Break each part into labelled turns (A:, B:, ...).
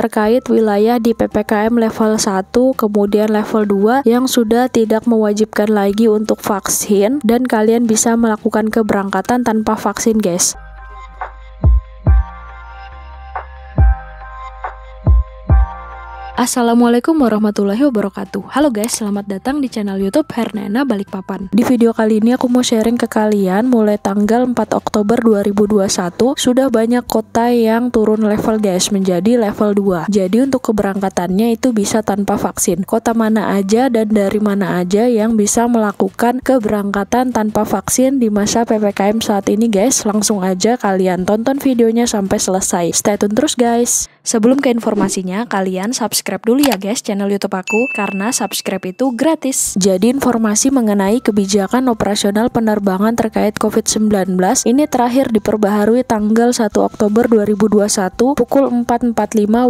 A: terkait wilayah di PPKM level 1 kemudian level 2 yang sudah tidak mewajibkan lagi untuk vaksin dan kalian bisa melakukan keberangkatan tanpa vaksin guys. Assalamualaikum warahmatullahi wabarakatuh. Halo guys, selamat datang di channel YouTube Hernena Balikpapan. Di video kali ini aku mau sharing ke kalian mulai tanggal 4 Oktober 2021 sudah banyak kota yang turun level guys menjadi level 2. Jadi untuk keberangkatannya itu bisa tanpa vaksin. Kota mana aja dan dari mana aja yang bisa melakukan keberangkatan tanpa vaksin di masa PPKM saat ini guys? Langsung aja kalian tonton videonya sampai selesai. Stay tune terus guys. Sebelum ke informasinya, kalian subscribe dulu ya guys channel YouTube aku, karena subscribe itu gratis. Jadi informasi mengenai kebijakan operasional penerbangan terkait COVID-19 ini terakhir diperbaharui tanggal 1 Oktober 2021 pukul 4.45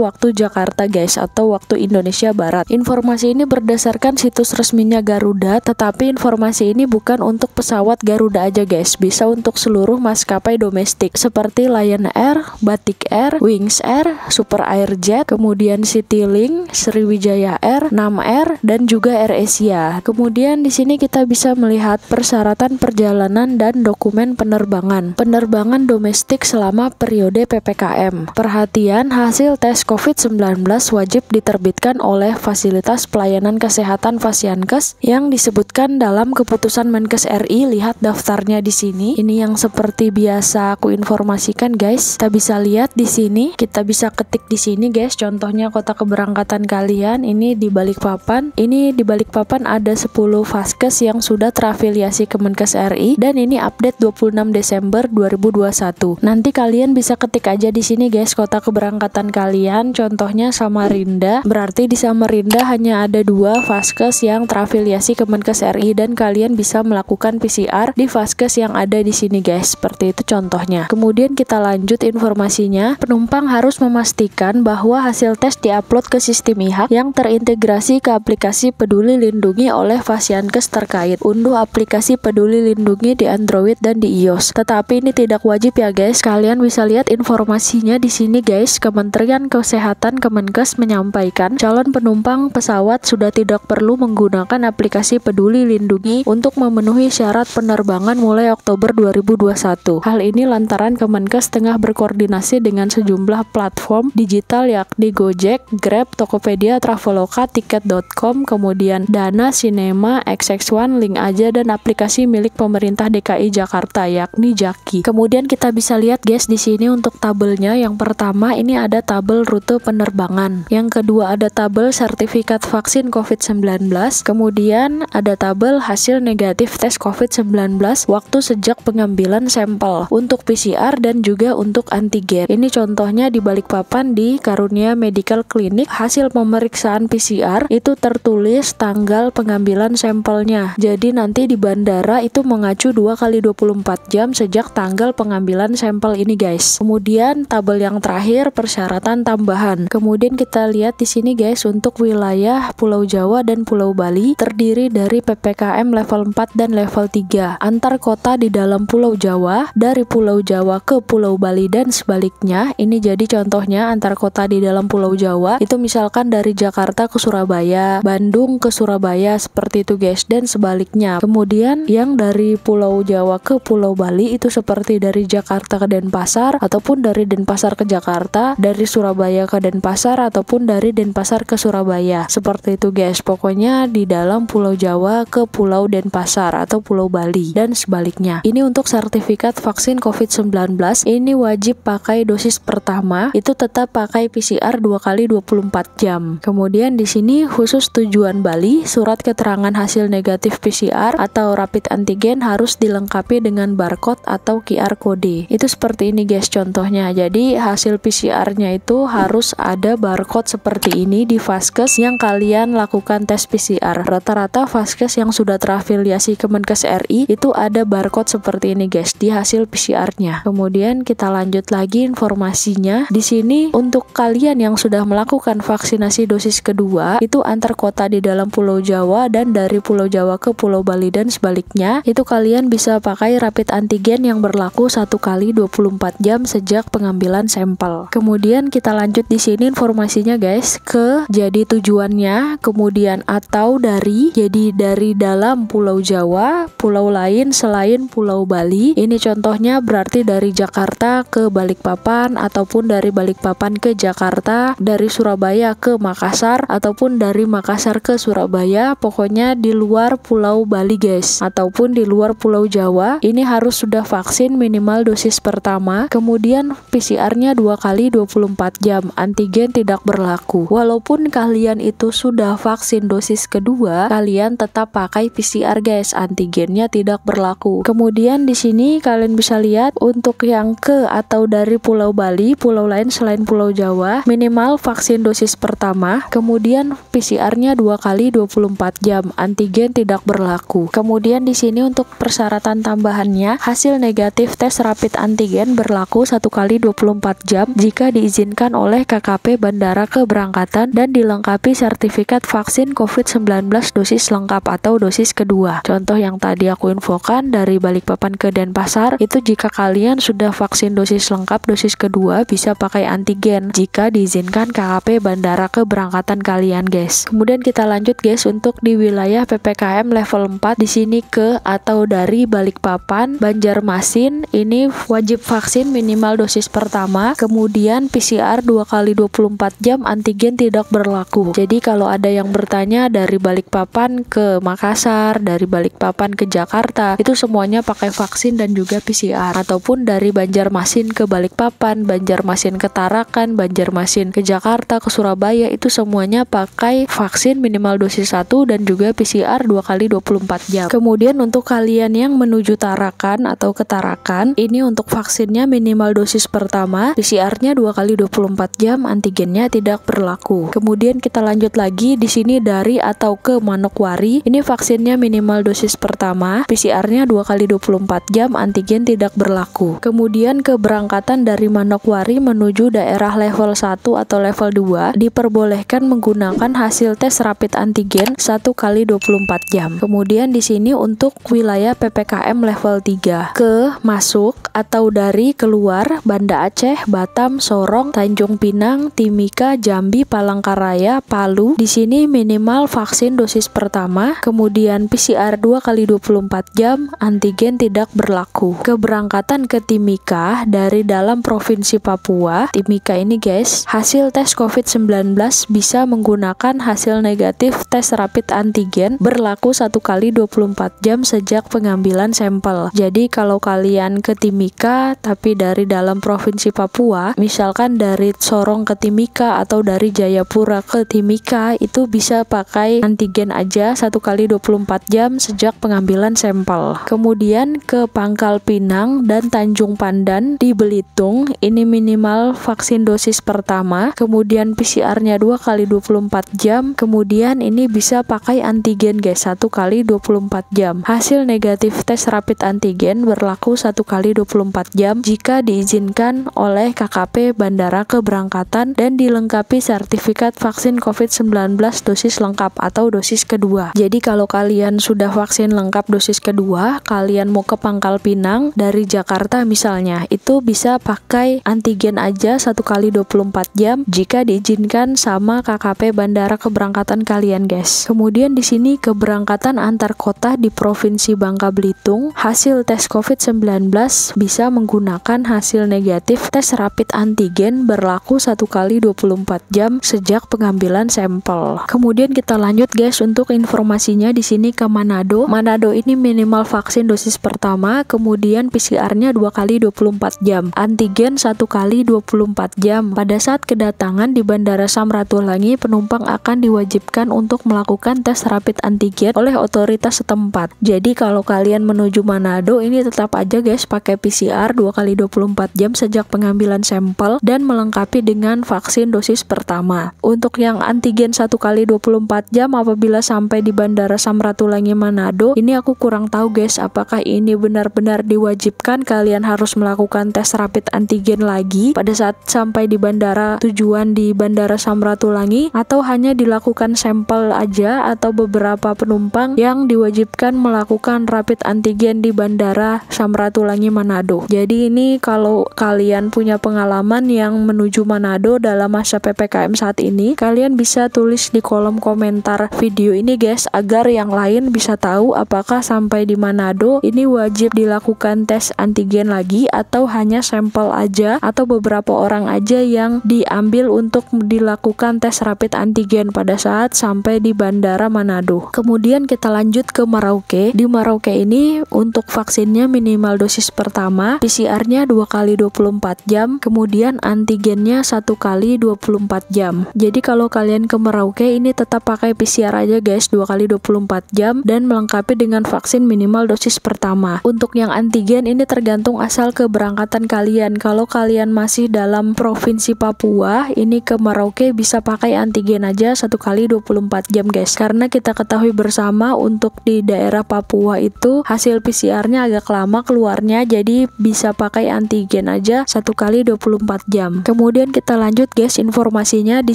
A: waktu Jakarta guys, atau waktu Indonesia Barat. Informasi ini berdasarkan situs resminya Garuda, tetapi informasi ini bukan untuk pesawat Garuda aja guys, bisa untuk seluruh maskapai domestik seperti Lion Air, Batik Air, Wings Air, Super Airjet, kemudian Citylink, Sriwijaya Air, Nam Air, dan juga AirAsia. Kemudian di sini kita bisa melihat persyaratan perjalanan dan dokumen penerbangan. Penerbangan domestik selama periode PPKM. Perhatian, hasil tes COVID-19 wajib diterbitkan oleh Fasilitas Pelayanan Kesehatan Fasiankes yang disebutkan dalam keputusan Menkes RI. Lihat daftarnya di sini. Ini yang seperti biasa aku informasikan guys. Kita bisa lihat di sini. Kita bisa ketik di sini guys, contohnya kota keberangkatan kalian ini di Balikpapan. Ini di Balikpapan ada 10 vaskes yang sudah terafiliasi ke Menkes RI dan ini update 26 Desember 2021. Nanti kalian bisa ketik aja di sini guys kota keberangkatan kalian, contohnya Samarinda. Berarti di Samarinda hanya ada 2 vaskes yang terafiliasi ke Menkes RI dan kalian bisa melakukan PCR di vaskes yang ada di sini guys. Seperti itu contohnya. Kemudian kita lanjut informasinya. Penumpang harus memastikan bahwa hasil tes diupload ke sistem IHAK yang terintegrasi ke aplikasi Peduli Lindungi oleh Fasiankes terkait. Unduh aplikasi Peduli Lindungi di Android dan di iOS. Tetapi ini tidak wajib ya guys. Kalian bisa lihat informasinya di sini guys. Kementerian Kesehatan Kemenkes menyampaikan calon penumpang pesawat sudah tidak perlu menggunakan aplikasi Peduli Lindungi untuk memenuhi syarat penerbangan mulai Oktober 2021. Hal ini lantaran Kemenkes tengah berkoordinasi dengan sejumlah platform digital yakni Gojek, Grab, Tokopedia, Traveloka, Tiket.com, kemudian Dana, Cinema, XX1, Link Aja, dan aplikasi milik pemerintah DKI Jakarta yakni Jaki. Kemudian kita bisa lihat guys di sini untuk tabelnya. Yang pertama ini ada tabel rute penerbangan. Yang kedua ada tabel sertifikat vaksin COVID-19. Kemudian ada tabel hasil negatif tes COVID-19 waktu sejak pengambilan sampel untuk PCR dan juga untuk antigen. Ini contohnya di Balikpapan di Karunia Medical Clinic, hasil pemeriksaan PCR itu tertulis tanggal pengambilan sampelnya. Jadi nanti di bandara itu mengacu 2 kali 24 jam sejak tanggal pengambilan sampel ini guys. Kemudian tabel yang terakhir persyaratan tambahan. Kemudian kita lihat di sini guys untuk wilayah Pulau Jawa dan Pulau Bali terdiri dari PPKM level 4 dan level 3. Antar kota di dalam Pulau Jawa, dari Pulau Jawa ke Pulau Bali dan sebaliknya. Ini jadi contohnya antar kota di dalam Pulau Jawa itu misalkan dari Jakarta ke Surabaya, Bandung ke Surabaya, seperti itu guys, dan sebaliknya. Kemudian yang dari Pulau Jawa ke Pulau Bali itu seperti dari Jakarta ke Denpasar ataupun dari Denpasar ke Jakarta, dari Surabaya ke Denpasar ataupun dari Denpasar ke Surabaya. Seperti itu guys. Pokoknya di dalam Pulau Jawa ke Pulau Denpasar atau Pulau Bali dan sebaliknya. Ini untuk sertifikat vaksin COVID-19 ini wajib pakai dosis pertama, itu tetap pakai PCR 2 kali 24 jam. Kemudian di sini khusus tujuan Bali, surat keterangan hasil negatif PCR atau rapid antigen harus dilengkapi dengan barcode atau QR kode. Itu seperti ini guys contohnya. Jadi hasil PCR-nya itu harus ada barcode seperti ini di vaskes yang kalian lakukan tes PCR. Rata-rata vaskes yang sudah terafiliasi ke Menkes RI itu ada barcode seperti ini guys di hasil PCR-nya. Kemudian kita lanjut lagi informasinya. Di sini untuk kalian yang sudah melakukan vaksinasi dosis kedua itu antar kota di dalam Pulau Jawa dan dari Pulau Jawa ke Pulau Bali dan sebaliknya, itu kalian bisa pakai rapid antigen yang berlaku 1 kali 24 jam sejak pengambilan sampel. Kemudian kita lanjut di sini informasinya guys, ke jadi tujuannya, kemudian atau dari, jadi dari dalam Pulau Jawa, pulau lain selain Pulau Bali. Ini contohnya berarti dari Jakarta ke Balikpapan, ataupun dari Balikpapan ke Jakarta, dari Surabaya ke Makassar, ataupun dari Makassar ke Surabaya. Pokoknya di luar Pulau Bali guys, ataupun di luar Pulau Jawa, ini harus sudah vaksin minimal dosis pertama. Kemudian PCR-nya 2 kali 24 jam, antigen tidak berlaku. Walaupun kalian itu sudah vaksin dosis kedua, kalian tetap pakai PCR guys, antigennya tidak berlaku. Kemudian di sini kalian bisa lihat untuk yang ke atau dari Pulau Bali, pulau lain selain Pulau Jawa, minimal vaksin dosis pertama, kemudian PCR-nya 2 kali 24 jam, antigen tidak berlaku. Kemudian di sini untuk persyaratan tambahannya, hasil negatif tes rapid antigen berlaku 1 kali 24 jam jika diizinkan oleh KKP Bandara Keberangkatan dan dilengkapi sertifikat vaksin COVID-19 dosis lengkap atau dosis kedua. Contoh yang tadi aku infokan dari Balikpapan ke Denpasar, itu jika kalian sudah vaksin dosis lengkap dosis kedua bisa pakai antigen jika diizinkan KKP Bandara Keberangkatan kalian guys. Kemudian kita lanjut guys untuk di wilayah PPKM level 4, di sini ke atau dari Balikpapan, Banjarmasin, ini wajib vaksin minimal dosis pertama, kemudian PCR 2 kali 24 jam, antigen tidak berlaku. Jadi kalau ada yang bertanya dari Balikpapan ke Makassar, dari Balikpapan ke Jakarta, itu semuanya pakai vaksin dan juga PCR. Ataupun dari Banjarmasin ke Balikpapan, Banjarmasin ke Tarakan, Banjarmasin ke Jakarta, ke Surabaya, itu semuanya pakai vaksin minimal dosis 1 dan juga PCR 2 kali 24 jam. Kemudian untuk kalian yang menuju Tarakan atau ke Tarakan, ini untuk vaksinnya minimal dosis pertama, PCR-nya 2 kali 24 jam, antigennya tidak berlaku. Kemudian kita lanjut lagi di sini dari atau ke Manokwari, ini vaksinnya minimal dosis pertama, PCR-nya 2 kali 24 jam, antigen tidak berlaku. Kemudian keberangkatan dari Manokwari menuju daerah level 1 atau level 2 diperbolehkan menggunakan hasil tes rapid antigen 1 kali 24 jam. Kemudian di sini untuk wilayah PPKM level 3, ke, masuk atau dari, keluar Banda Aceh, Batam, Sorong, Tanjung Pinang, Timika, Jambi, Palangkaraya, Palu. Di sini minimal vaksin dosis pertama, kemudian PCR 2 kali 24 jam, antigen tidak berlaku. Keberangkatan ke Timika dari dalam Provinsi Papua, Timika ini guys, hasil tes COVID-19 bisa menggunakan hasil negatif tes rapid antigen berlaku 1 kali 24 jam sejak pengambilan sampel. Jadi kalau kalian ke Timika tapi dari dalam Provinsi Papua, misalkan dari Sorong ke Timika atau dari Jayapura ke Timika, itu bisa pakai antigen aja 1 kali 24 jam sejak pengambilan sampel. Kemudian ke Pangkal Pinang dan Tanjung Pandan di Belitung, ini minimal vaksin dosis pertama, kemudian PCR-nya 2 kali 24 jam, kemudian ini bisa pakai antigen guys 1 kali 24 jam. Hasil negatif tes rapid antigen berlaku 1 kali 24 jam jika diizinkan oleh KKP Bandara Keberangkatan dan dilengkapi sertifikat vaksin COVID-19 dosis lengkap atau dosis kedua. Jadi kalau kalian sudah vaksin lengkap dosis kedua, kalian mau ke Pangkal Pinang dari Jakarta misalnya, itu bisa pakai antigen aja 1 kali 24 jam jika diizinkan sama KKP Bandara Keberangkatan kalian guys. Kemudian di sini keberangkatan antar kota di Provinsi Bangka Belitung, hasil tes COVID-19 bisa menggunakan hasil negatif tes rapid antigen berlaku 1 kali 24 jam sejak pengambilan sampel. Kemudian kita lanjut guys untuk informasinya di sini ke Manado. Manado ini minimal vaksin dosis pertama, kemudian PCR-nya 2 kali 24 jam, antigen 1 kali 24 jam. Pada saat kedatangan di Bandara Samratulangi, penumpang akan diwajibkan untuk melakukan tes rapid antigen oleh otoritas setempat. Jadi kalau kalian menuju Manado, ini tetap aja guys pakai PCR 2 kali 24 jam sejak pengambilan sampel dan melengkapi dengan vaksin dosis pertama. Untuk yang antigen 1 kali 24 jam apabila sampai di Bandara Samratulangi Manado, ini aku kurang tahu guys apakah ini benar-benar diwajibkan kalian harus melakukan tes rapid antigen lagi pada saat sampai di bandara tujuan di Bandara Bandara Samratulangi, atau hanya dilakukan sampel aja, atau beberapa penumpang yang diwajibkan melakukan rapid antigen di Bandara Samratulangi Manado. Jadi ini kalau kalian punya pengalaman yang menuju Manado dalam masa PPKM saat ini, kalian bisa tulis di kolom komentar video ini guys, agar yang lain bisa tahu apakah sampai di Manado ini wajib dilakukan tes antigen lagi, atau hanya sampel aja, atau beberapa orang aja yang diambil untuk dilakukan tes rapid antigen pada saat sampai di Bandara Manado. Kemudian kita lanjut ke Merauke. Di Merauke ini untuk vaksinnya minimal dosis pertama, PCR-nya 2 kali 24 jam, kemudian antigennya 1 kali 24 jam. Jadi kalau kalian ke Merauke ini tetap pakai PCR aja guys, 2 kali 24 jam, dan melengkapi dengan vaksin minimal dosis pertama. Untuk yang antigen ini tergantung asal keberangkatan kalian. Kalau kalian masih dalam Provinsi Papua, ini ke Merauke bisa pakai antigen aja 1 kali 24 jam guys, karena kita ketahui bersama untuk di daerah Papua itu hasil PCR-nya agak lama keluarnya, jadi bisa pakai antigen aja 1 kali 24 jam. Kemudian kita lanjut guys, informasinya di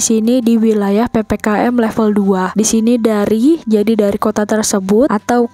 A: sini di wilayah PPKM level 2. Di sini dari kota tersebut atau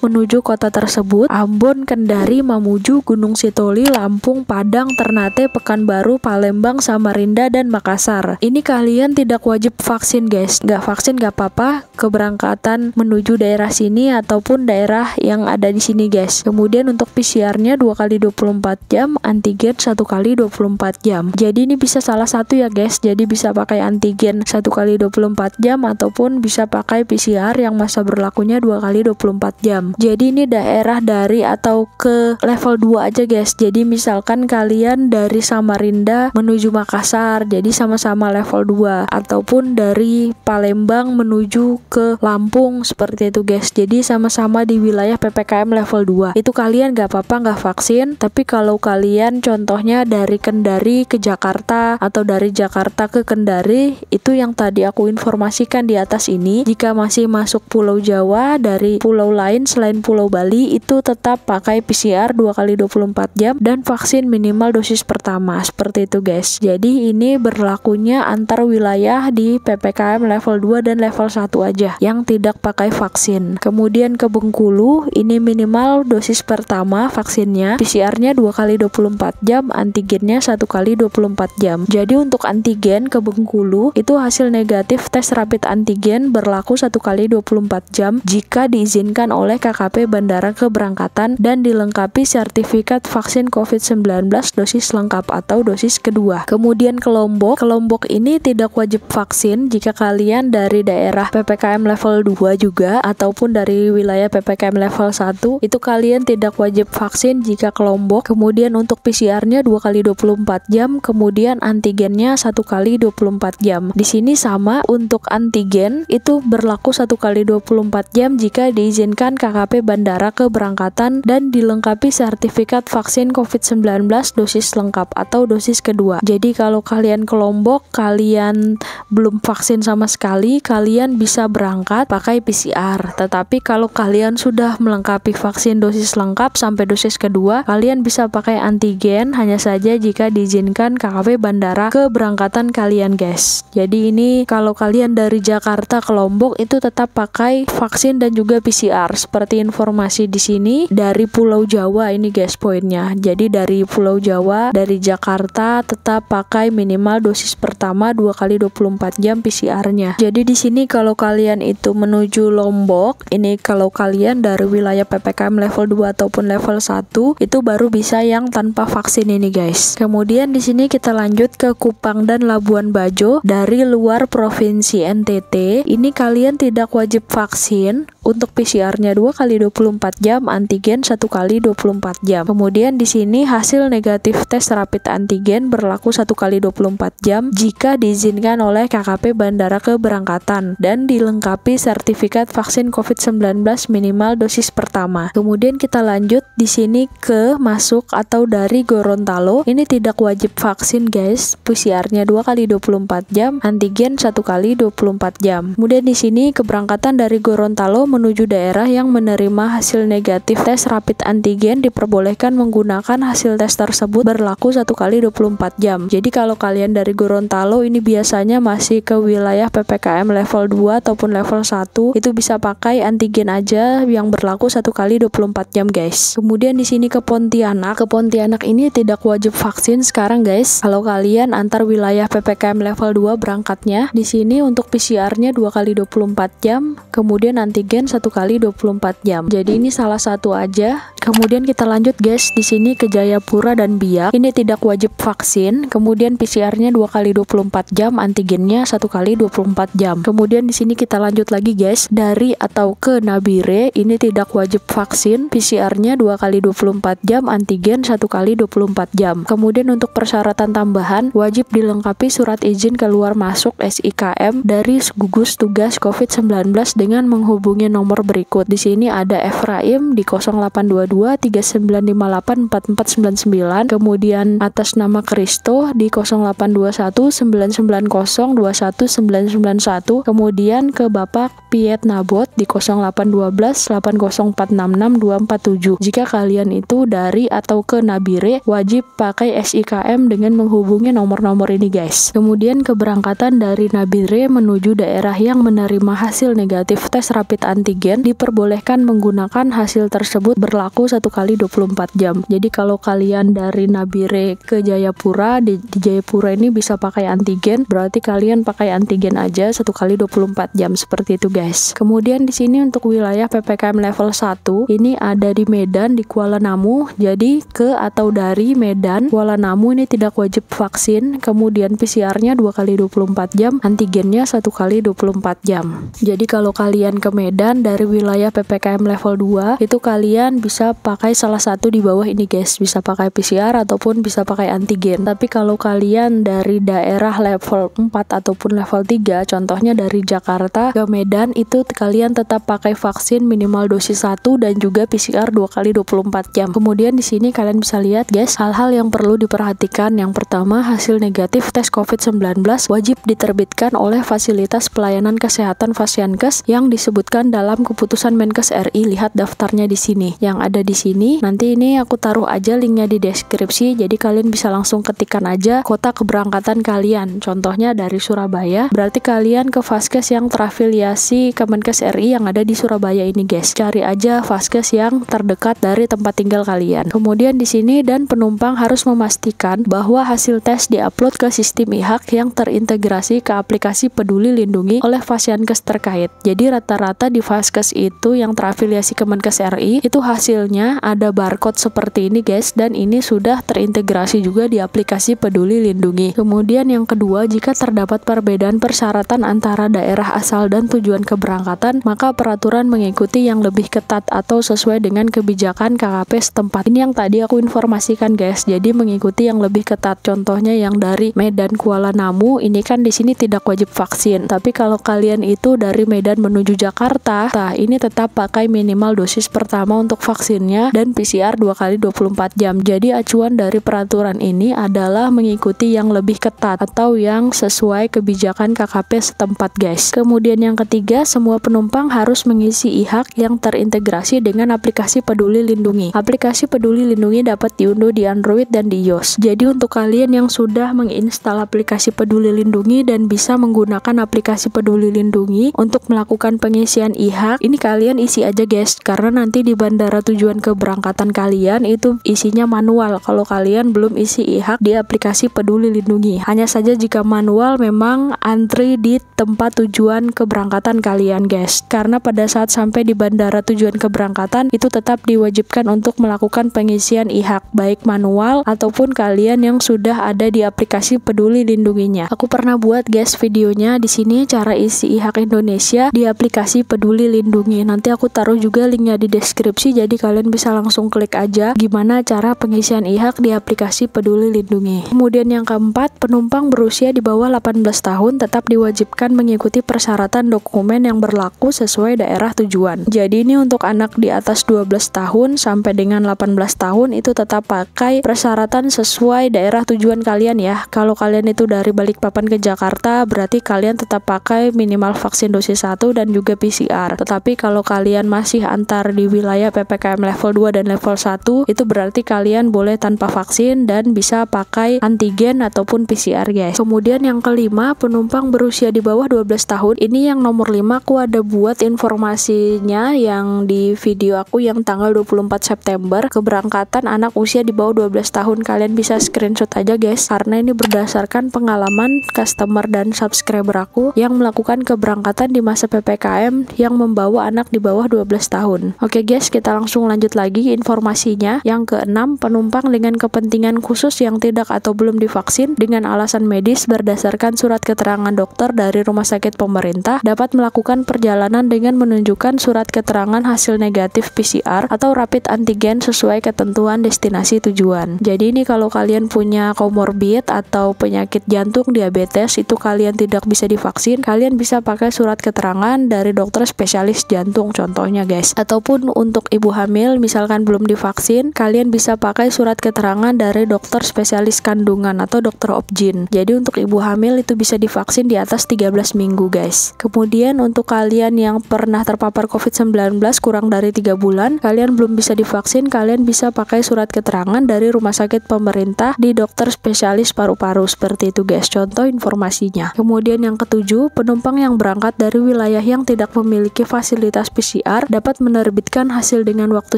A: menuju kota tersebut: Ambon, Kendari, Mamuju, Gunung Sitoli, Lampung, Padang, Ternate, Pekanbaru, Palembang, Samarinda, dan Makassar. Ini kalian tidak wajib vaksin guys. Nggak vaksin nggak apa-apa, keberangkatan menuju daerah sini ataupun daerah yang ada di sini guys. Kemudian untuk PCR-nya 2 kali 24 jam, antigen 1 kali 24 jam. Jadi ini bisa salah satu ya guys, jadi bisa pakai antigen 1 kali 24 jam ataupun bisa pakai PCR yang masa berlakunya 2 kali 24 jam. Jadi ini daerah dari atau ke level 2 aja guys. Jadi misalkan kalian dari Samarinda menuju Makassar, jadi sama-sama level 2, ataupun dari Palembang menuju ke Lampung, seperti itu guys. Jadi sama-sama di wilayah PPKM level 2. Itu kalian gak apa-apa gak vaksin. Tapi kalau kalian contohnya dari Kendari ke Jakarta atau dari Jakarta ke Kendari, itu yang tadi aku informasikan di atas ini, jika masih masuk Pulau Jawa dari pulau lain selain Pulau Bali, itu tetap pakai PCR 2 kali 24 jam dan vaksin minimal dosis pertama, seperti itu guys. Jadi ini berlakunya antar wilayah di PPKM level 2 dan level 1 aja yang tidak pakai vaksin. Kemudian ke Bengkulu, ini minimal dosis pertama vaksinnya, PCR-nya 2 kali 24 jam, antigennya 1 kali 24 jam. Jadi untuk antigen ke Bengkulu itu hasil negatif tes rapid antigen berlaku 1 kali 24 jam jika diizinkan oleh KKP Bandara Keberangkatan dan dilengkapi sertifikat vaksin COVID-19 dosis lengkap atau dosis kedua. Kemudian ke Lombok ini tidak wajib vaksin jika kalian dari daerah PPKM level 2 juga ataupun dari wilayah PPKM level 1, itu kalian tidak wajib vaksin jika ke Lombok. Kemudian untuk PCR-nya 2 kali 24 jam, kemudian antigennya 1 kali 24 jam. Di sini sama, untuk antigen itu berlaku 1 kali 24 jam jika diizinkan KKP Bandara Keberangkatan dan dilengkapi sertifikat vaksin COVID-19 dosis lengkap atau dosis kedua. Jadi kalau kalian ke Lombok, kalian belum vaksin sama sekali, kalian bisa berangkat pakai PCR. Tetapi kalau kalian sudah melengkapi vaksin dosis lengkap sampai dosis kedua, kalian bisa pakai antigen hanya saja jika diizinkan KKP Bandara Keberangkatan kalian guys. Jadi ini kalau kalian dari Jakarta ke Lombok itu tetap pakai vaksin dan juga PCR. Seperti informasi di sini dari Pulau Jawa ini guys poinnya. Jadi dari Pulau Jawa, dari Jakarta tetap pakai minimal dosis pertama 2 kali 24 jam PCR-nya. Jadi di sini kalau kalian itu menuju Lombok, ini kalau kalian dari wilayah PPKM level 2 ataupun level 1, itu baru bisa yang tanpa vaksin ini guys. Kemudian di sini kita lanjut ke Kupang dan Labuan Bajo dari luar Provinsi NTT. Ini kalian tidak wajib vaksin. Untuk PCR-nya 2 kali 24 jam, antigen 1 kali 24 jam. Kemudian di sini hasil negatif tes rapid antigen berlaku 1 kali 24 jam jika diizinkan oleh KKP Bandara Keberangkatan dan dilengkapi sertifikat vaksin COVID-19 minimal dosis pertama. Kemudian kita lanjut di sini ke masuk atau dari Gorontalo. Ini tidak wajib vaksin guys. PCR-nya 2 kali 24 jam, antigen 1 kali 24 jam. Kemudian di sini keberangkatan dari Gorontalo menuju daerah yang menerima hasil negatif tes rapid antigen diperbolehkan menggunakan hasil tes tersebut berlaku 1 kali 24 jam. Jadi kalau kalian dari Gorontalo Kalau ini biasanya masih ke wilayah PPKM level 2 ataupun level 1, itu bisa pakai antigen aja yang berlaku 1 kali 24 jam guys. Kemudian di sini ke Pontianak. Ke Pontianak ini tidak wajib vaksin sekarang guys. Kalau kalian antar wilayah PPKM level 2 berangkatnya, di sini untuk PCR-nya 2 kali 24 jam, kemudian antigen 1 kali 24 jam. Jadi ini salah satu aja. Kemudian kita lanjut guys, di sini ke Jayapura dan Biak. Ini tidak wajib vaksin. Kemudian PCR-nya 2 kali 24 jam, antigennya 1 kali 24 jam. Kemudian di sini kita lanjut lagi guys, dari atau ke Nabire. Ini tidak wajib vaksin. PCR-nya 2 kali 24 jam, antigen 1 kali 24 jam. Kemudian untuk persyaratan tambahan, wajib dilengkapi surat izin keluar masuk SIKM dari gugus tugas COVID-19 dengan menghubungi nomor berikut. Di sini ada Efraim di 0822 3958 4499, kemudian atas nama Kristo di 0821 990 21991, kemudian ke Bapak Piet Nabot di 0812 80466 247. Jika kalian itu dari atau ke Nabire, wajib pakai SIKM dengan menghubungi nomor-nomor ini guys. Kemudian keberangkatan dari Nabire menuju daerah yang menerima hasil negatif tes rapid antigen diperbolehkan menggunakan hasil tersebut berlaku 1 kali 24 jam. Jadi kalau kalian dari Nabire ke Jayapura, di Jayapura ini bisa pakai antigen, berarti kalian pakai antigen aja 1 kali 24 jam seperti itu guys. Kemudian di sini untuk wilayah PPKM level 1, ini ada di Medan, di Kuala Namu. Jadi ke atau dari Medan, Kuala Namu ini tidak wajib vaksin. Kemudian PCR-nya 2 kali 24 jam, antigennya 1 kali 24 jam. Jadi kalau kalian ke Medan dari wilayah PPKM level 2, itu kalian bisa pakai salah satu di bawah ini guys, bisa pakai PCR ataupun bisa pakai antigen. Tapi kalau kalian dari daerah level 4 ataupun level 3, contohnya dari Jakarta ke Medan, itu kalian tetap pakai vaksin minimal dosis 1 dan juga PCR 2 kali 24 jam. Kemudian di sini kalian bisa lihat guys, hal-hal yang perlu diperhatikan. Yang pertama, hasil negatif tes COVID-19 wajib diterbitkan oleh fasilitas pelayanan kesehatan Fasiankes yang disebutkan dalam keputusan Menkes RI. Lihat daftarnya di sini. Yang ada di sini, nanti ini aku taruh aja linknya di deskripsi, jadi kalian bisa langsung ketikkan aja kota keberangkatan kalian. Contohnya dari Surabaya, berarti kalian ke Vaskes yang terafiliasi ke Menkes RI yang ada di Surabaya ini guys. Cari aja Vaskes yang terdekat dari tempat tinggal kalian. Kemudian di sini, dan penumpang harus memastikan bahwa hasil tes diupload ke sistem IHAK yang terintegrasi ke aplikasi Peduli Lindungi oleh Fasiankes terkait. Jadi rata-rata di Vaskes itu yang terafiliasi ke Menkes RI, itu hasilnya ada barcode seperti ini guys, dan ini sudah terintegrasi juga di aplikasi Peduli Lindungi. Kemudian yang kedua, jika terdapat perbedaan persyaratan antara daerah asal dan tujuan keberangkatan, maka peraturan mengikuti yang lebih ketat atau sesuai dengan kebijakan KKP setempat. Ini yang tadi aku informasikan guys, jadi mengikuti yang lebih ketat. Contohnya yang dari Medan Kuala Namu, ini kan di sini tidak wajib vaksin. Tapi kalau kalian itu dari Medan menuju Jakarta, ini tetap pakai minimal dosis pertama untuk vaksinnya dan PCR 2 kali 24 jam. Jadi acuan dari peraturan ini adalah mengikuti yang lebih ketat atau yang sesuai kebijakan KKP setempat guys. Kemudian yang ketiga, semua penumpang harus mengisi IHAK yang terintegrasi dengan aplikasi Peduli Lindungi. Aplikasi Peduli Lindungi dapat diunduh di Android dan di iOS. Jadi untuk kalian yang sudah menginstal aplikasi Peduli Lindungi dan bisa menggunakan aplikasi Peduli Lindungi untuk melakukan pengisian IHAK, ini kalian isi aja guys, karena nanti di bandara tujuan keberangkatan kalian itu isinya manual kalau kalian belum isi IHAK di aplikasi Peduli Lindungi. Hanya saja jika manual memang antri di tempat tujuan keberangkatan kalian guys, karena pada saat sampai di bandara tujuan keberangkatan itu tetap diwajibkan untuk melakukan pengisian IHAK baik manual ataupun kalian yang sudah ada di aplikasi Peduli Lindunginya. Aku pernah buat guys videonya di sini cara isi IHAK Indonesia di aplikasi Peduli Lindungi. Nanti aku taruh juga linknya di deskripsi, jadi kalian bisa langsung klik aja gimana cara pengisian IHAK di aplikasi Peduli Lindungi. Kemudian yang keempat, penumpang berusia di bawah 18 tahun tetap diwajibkan mengikuti persyaratan dokumen yang berlaku sesuai daerah tujuan. Jadi ini untuk anak di atas 12 tahun sampai dengan 18 tahun itu tetap pakai persyaratan sesuai daerah tujuan kalian ya. Kalau kalian itu dari Balikpapan ke Jakarta, berarti kalian tetap pakai minimal vaksin dosis 1 dan juga PCR. Tetapi kalau kalian masih antar di wilayah PPKM level 2 dan level 1, itu berarti kalian boleh tanpa vaksin dan bisa pakai antigen ataupun PCR guys. Kemudian yang kelima, penumpang berusia di bawah 12 tahun. Ini yang nomor 5 aku ada buat informasinya yang di video aku yang tanggal 24 September keberangkatan anak usia di bawah 12 tahun. Kalian bisa screenshot aja guys, karena ini berdasarkan pengalaman customer dan subscriber aku yang melakukan keberangkatan di masa PPKM yang membawa anak di bawah 12 tahun. Oke guys, kita langsung lanjut lagi informasinya. Yang keenam, penumpang dengan kepentingan khusus yang tidak atau belum divaksin dengan alasan medis berdasarkan surat keterangan dokter dari rumah sakit pemerintah dapat melakukan perjalanan dengan menunjukkan surat keterangan hasil negatif PCR atau rapid antigen sesuai ketentuan destinasi tujuan. Jadi ini kalau kalian punya komorbid atau penyakit jantung, diabetes, itu kalian tidak bisa divaksin, kalian bisa pakai surat keterangan dari dokter spesialis jantung contohnya guys. Ataupun untuk ibu hamil misalkan belum divaksin, kalian bisa pakai surat keterangan dari dokter spesialis kandungan atau dokter obgyn. Jadi untuk ibu hamil itu bisa divaksin di atas 13 minggu guys. Kemudian untuk kalian yang pernah terpapar COVID-19 kurang dari 3 bulan, kalian belum bisa divaksin, kalian bisa pakai surat keterangan dari rumah sakit pemerintah di dokter spesialis paru-paru, seperti itu guys, contoh informasinya. Kemudian yang ketujuh, penumpang yang berangkat dari wilayah yang tidak memiliki fasilitas PCR dapat menerbitkan hasil dengan waktu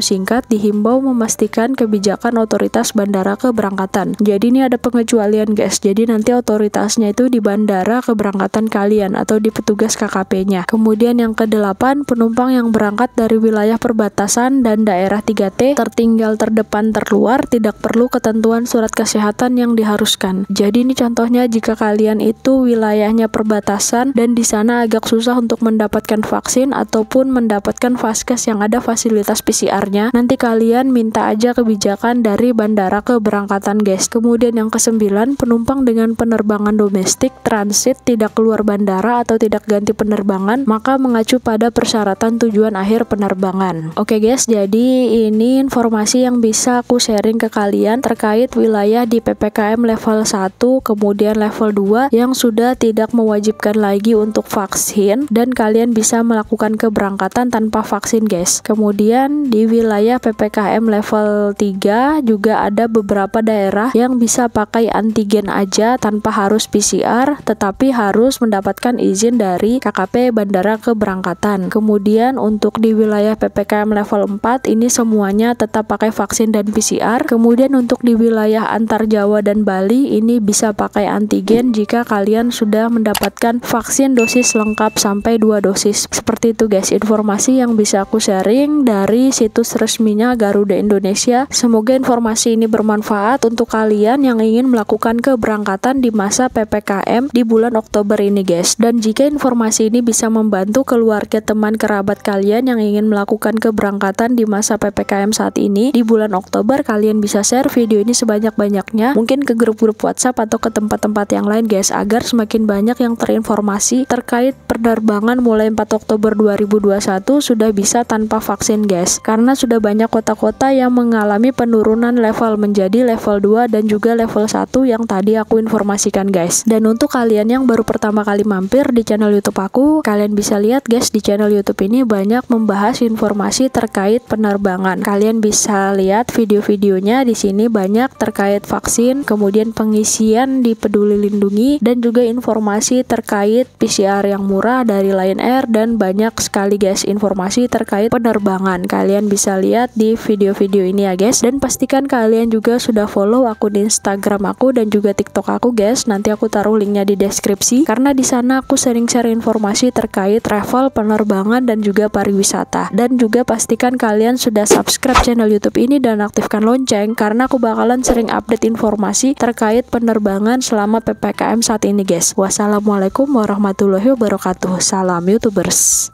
A: singkat, dihimbau memastikan kebijakan otoritas bandara keberangkatan. Jadi ini ada pengecualian guys, jadi nanti otoritasnya itu di bandara keberangkatan kalian atau di petugas KKP-nya. Kemudian yang ke-8, penumpang yang berangkat dari wilayah perbatasan dan daerah 3T tertinggal, terdepan, terluar tidak perlu ketentuan surat kesehatan yang diharuskan. Jadi ini contohnya jika kalian itu wilayahnya perbatasan dan di sana agak susah untuk mendapatkan vaksin ataupun mendapatkan vaskes yang ada fasilitas PCR-nya, nanti kalian minta aja kebijakan dari bandara keberangkatan guys. Kemudian yang ke-9, penumpang dengan penerbangan domestik, transit, tidak keluar bandara atau tidak ganti penerbangan, maka mengacu pada persyaratan tujuan akhir penerbangan. Oke guys, jadi ini informasi yang bisa aku sharing ke kalian terkait wilayah di PPKM level 1 kemudian level 2 yang sudah tidak mewajibkan lagi untuk vaksin dan kalian bisa melakukan keberangkatan tanpa vaksin guys. Kemudian di wilayah PPKM level 3 juga ada beberapa daerah yang bisa pakai antigen aja tanpa harus PCR, tetapi harus mendapatkan izin dari KKP bandara keberangkatan. Kemudian untuk di wilayah PPKM level 4 ini semuanya tetap pakai vaksin dan PCR. Kemudian untuk di wilayah antar Jawa dan Bali ini bisa pakai antigen jika kalian sudah mendapatkan vaksin dosis lengkap sampai 2 dosis. Seperti itu guys informasi yang bisa aku sharing dari situs resminya Garuda Indonesia. Semoga informasi ini bermanfaat untuk kalian yang ingin melakukan keberangkatan di masa PPKM di bulan Oktober ini guys. Dan jika informasi ini bisa membantu keluarga, teman, kerabat kalian yang ingin melakukan keberangkatan di masa PPKM saat ini di bulan Oktober, kalian bisa share video ini sebanyak-banyaknya, mungkin ke grup-grup WhatsApp atau ke tempat-tempat yang lain guys, agar semakin banyak yang terinformasi terkait penerbangan mulai 4 Oktober 2021 sudah bisa tanpa vaksin guys, karena sudah banyak kota-kota yang mengalami penurunan level menjadi level 2 dan juga level 1 yang tadi aku informasikan guys. Dan untuk kalian yang baru pertama kali mampir di channel YouTube aku, kalian bisa lihat guys, di channel YouTube ini banyak membahas informasi terkait penerbangan. Kalian bisa lihat video-videonya di sini banyak terkait vaksin, kemudian pengisian di Peduli Lindungi dan juga informasi terkait PCR yang murah dari Lion Air dan banyak sekali guys informasi terkait penerbangan. Kalian bisa lihat di video-video ini ya guys, dan pastikan kalian juga sudah follow akun Instagram aku dan juga TikTok aku guys. Nanti aku taruh linknya di deskripsi, karena di sana aku sering share informasi terkait travel, penerbangan dan juga pariwisata. Dan juga pastikan kalian sudah subscribe channel YouTube ini dan aktifkan lonceng, karena aku bakalan sering update informasi terkait penerbangan selama PPKM saat ini guys. Wassalamualaikum warahmatullahi wabarakatuh. Salam YouTubers.